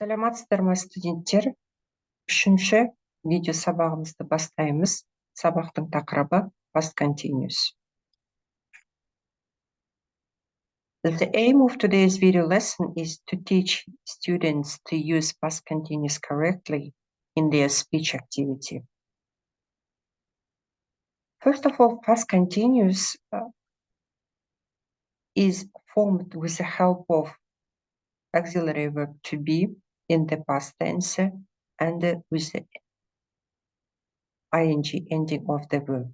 Саламатсыздар ма, студенттер? Үшінші видео сабағымызды бастаймыз. Сабақтың тақырыбы past continuous. The aim of today's video lesson is to teach students to use past continuous correctly in their speech activity. First of all, past continuous is formed with the help of auxiliary verb to be in the past tense and with the ing ending of the verb.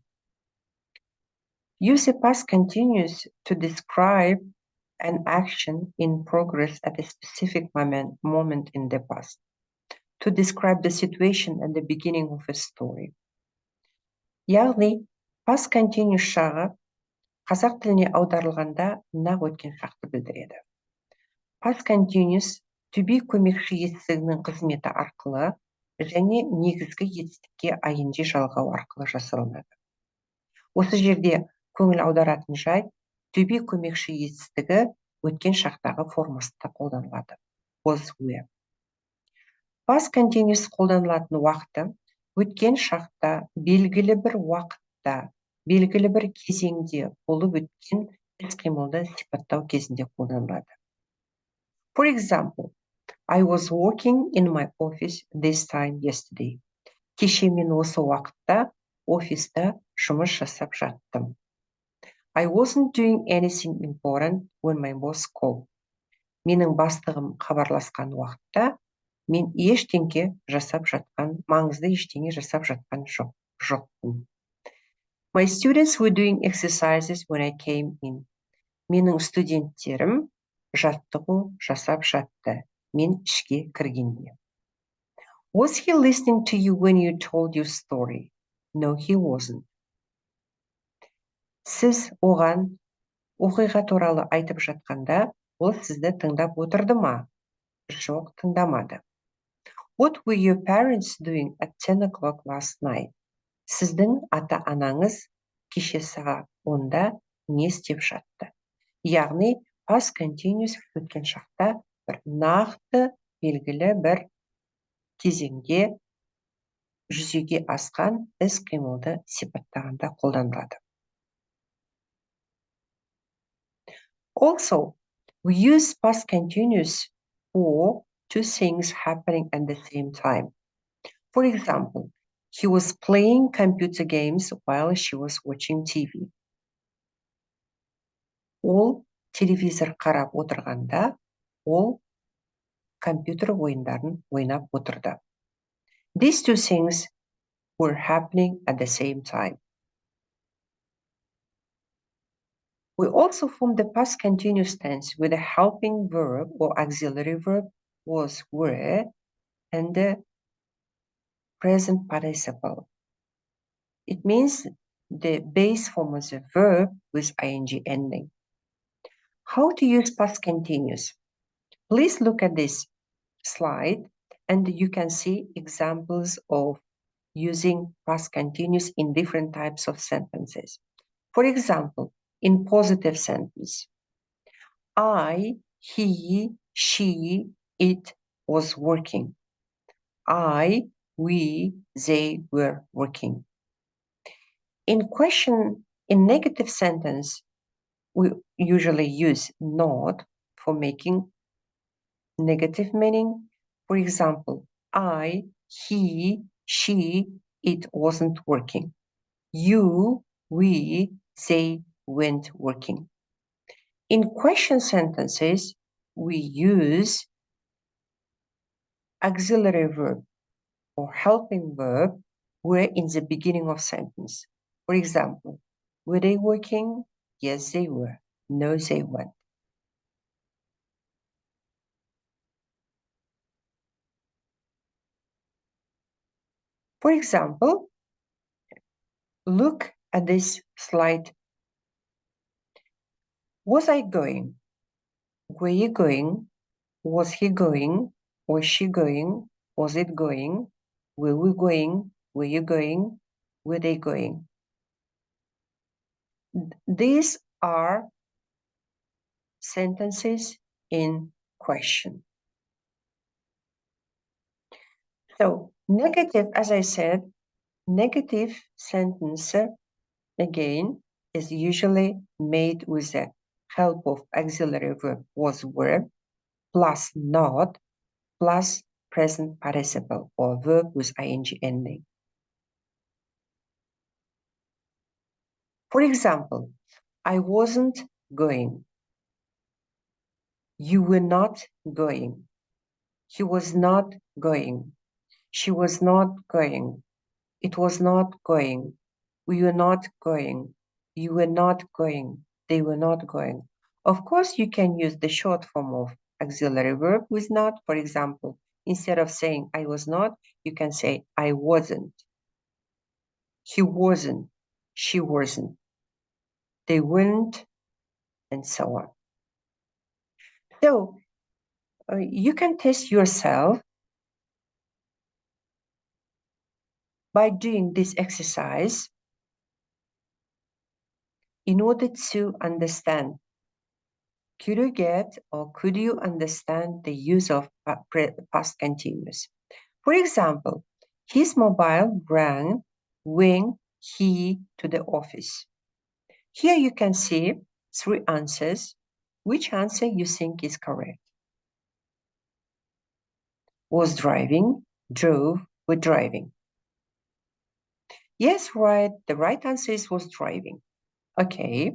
Use the past continuous to describe an action in progress at a specific moment in the past, to describe the situation at the beginning of a story. Яғни, past continuous шағы қазақ тіліне аударылғанда нақ өткен шақты білдіреді. Past continuous to be көмекші етістігінің қызметі арқылы және негізгі етістікке ing жалғау арқылы жасалынады. Осы жерде көңіл аударатын жайт to be көмекші етістігі өткен шақтағы формасында қолданылады. Was were. Past continuous қолданылатын уақыты өткен шақта белгілі бір уақытта, белгілі бір кезеңде болып өткен іс-қимылды сипаттау кезінде қолданылады. For example, I was working in my office this time yesterday. Кеше мен осы уақытта офиста жұмыс жасап жаттым. I wasn't doing anything important when my boss called. Менің бастығым хабарласқан уақытта мен маңызды ештеңе жасап жатқан жоқпын. My students were doing exercises when I came in. Менің студенттерім жаттығу жасап жатты. Мен ішке кіргенде. Was he listening to you when you told your story? No, he wasn't. Сіз оған оқиға туралы айтып жатқанда, ол сізді тыңдап отырды ма? Жоқ, тыңдамады. What were your parents doing at 10 o'clock last night? Сіздің ата-анаңыз кеше сағат 10-да не істеп жатты? Яғни, past continuous өткен шақта бір нақты белгілі бір кезеңде жүзеге асқан іс-қимылды сипаттағанда қолданылады. Also, we use past continuous for two things happening at the same time. For example, he was playing computer games while she was watching TV. Ол телевизор қарап отырғанда, ол компьютер ойындарын ойнап отырды. These two things were happening at the same time. We also form the past continuous tense with a helping verb or auxiliary verb was, were, and the present participle. It means the base form of the verb with ing ending. How to use past continuous? Please look at this slide and you can see examples of using past continuous in different types of sentences. For example, in positive sentence, I, he, she, it was working. I, we, they were working. In negative sentence, we usually use not for making negative meaning. For example, I, he, she, it wasn't working. You, we, they weren't working. In question sentences, we use auxiliary verb or helping verb were in the beginning of sentence. For example, were they working? Yes, they were. No, they weren't. For example, look at this slide. Was I going? Were you going? Was he going? Was she going? Was it going? Were we going? Were you going? Were they going? These are sentences in question. So negative, as I said, negative sentence again is usually made with the help of auxiliary verb was verb plus not plus present participle or verb with ing ending. For example, I wasn't going. You were not going. He was not going. She was not going. It was not going. We were not going. You were not going. They were not going. Of course, you can use the short form of auxiliary verb with not. For example, instead of saying I was not, you can say I wasn't. He wasn't. She wasn't. They weren't, and so on. So you can test yourself by doing this exercise in order to understand. Could you get or could you understand the use of past continuous? For example, his mobile rang when he to the office. Here you can see 3 answers. Which answer you think is correct? Was driving, drove, were driving. Yes, right. The right answer is was driving. Okay.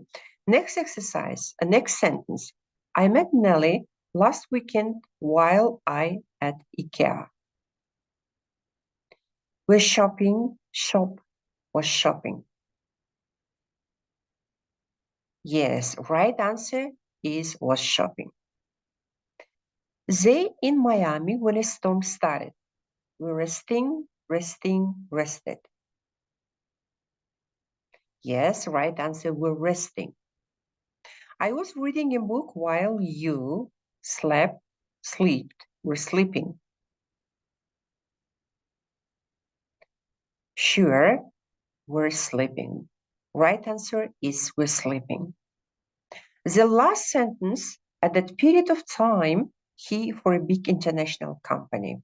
Next exercise, next sentence. I met Nelly last weekend while I at IKEA. We're shopping, shop was shopping. Yes, right answer is was shopping. They in Miami when a storm started. We're resting, rested. Yes, right answer, we're resting. I was reading a book while you slept, were sleeping. Sure, we're sleeping. Right answer is we're sleeping. The last sentence, at that period of time, he for a big international company.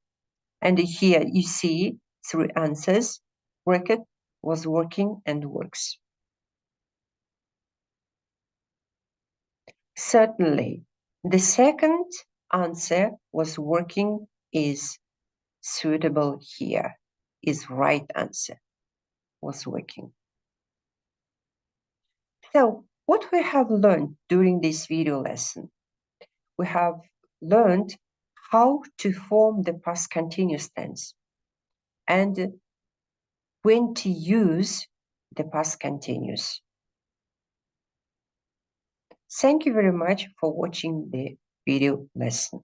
And here you see 3 answers. Worked, was working, and works. Certainly, the second answer was working is suitable here, is right answer, was working. So, what we have learned during this video lesson? We have learned how to form the past continuous tense and when to use the past continuous. Thank you very much for watching the video lesson.